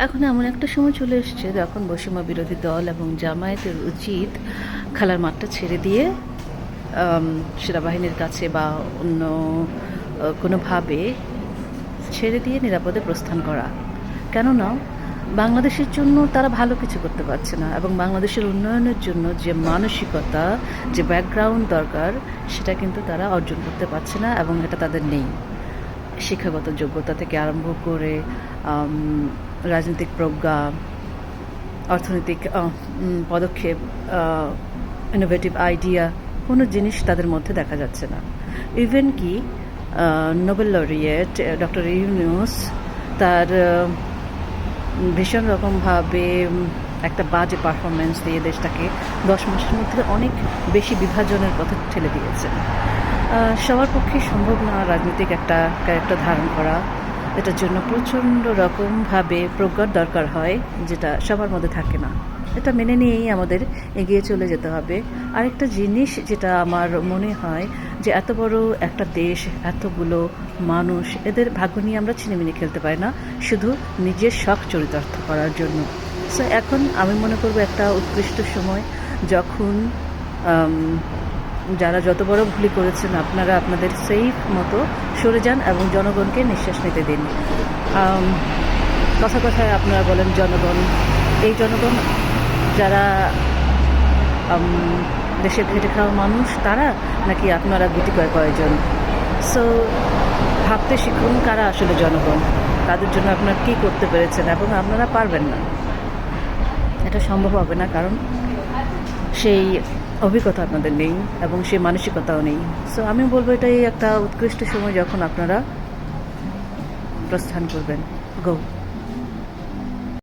এখন এমন একটা সময় চলে এসছে যখন বৈষম্য বিরোধী দল এবং জামায়াতের উচিত খেলার মাঠটা ছেড়ে দিয়ে সেনাবাহিনীর কাছে বা অন্য কোনোভাবে ছেড়ে দিয়ে নিরাপদে প্রস্থান করা। কেননা বাংলাদেশের জন্য তারা ভালো কিছু করতে পারছে না, এবং বাংলাদেশের উন্নয়নের জন্য যে মানসিকতা, যে ব্যাকগ্রাউন্ড দরকার, সেটা কিন্তু তারা অর্জন করতে পারছে না, এবং এটা তাদের নেই। শিক্ষাগত যোগ্যতা থেকে আরম্ভ করে রাজনৈতিক প্রজ্ঞা, অর্থনৈতিক পদক্ষেপ, ইনোভেটিভ আইডিয়া, কোনো জিনিস তাদের মধ্যে দেখা যাচ্ছে না। ইভেন কি নোবেল লরিয়েট ডক্টর ইউনূস তার ভীষণ রকমভাবে একটা বাজে পারফরমেন্স দিয়ে দেশটাকে 10 মাসের মধ্যে অনেক বেশি বিভাজনের পথে ঠেলে দিয়েছেন। সবার পক্ষে সম্ভব না রাজনৈতিক একটা ক্যারেক্টার ধারণ করা। এটার জন্য প্রচণ্ড রকমভাবে প্রজ্ঞার দরকার হয়, যেটা সবার মধ্যে থাকে না। এটা মেনে নিয়েই আমাদের এগিয়ে চলে যেতে হবে। আরেকটা জিনিস যেটা আমার মনে হয় যে এত বড় একটা দেশ, এতগুলো মানুষ, এদের ভাগ্য নিয়ে আমরা ছিনিমিনি খেলতে পারি না শুধু নিজের শখ চরিতার্থ করার জন্য। সো এখন আমি মনে করব একটা উৎকৃষ্ট সময়, যখন যারা যত বড় ভুলই করেছেন আপনারা আপনাদের সেফ মতো সরে যান এবং জনগণকে নিঃশ্বাস নিতে দিন। কথায় আপনারা বলেন জনগণ, এই জনগণ যারা দেশের খেটে খাওয়া মানুষ, তারা নাকি আপনারা গুটি কয়েকজন? সো ভাবতে শিখুন কারা আসলে জনগণ, তাদের জন্য আপনারা কী করতে পেরেছেন, এবং আপনারা পারবেন না, এটা সম্ভব হবে না, কারণ সেই অভিজ্ঞতা আপনাদের নেই এবং সেই মানসিকতাও নেই। সো আমি বলবো এটাই একটা উৎকৃষ্ট সময় যখন আপনারা প্রস্থান করবেন। গো।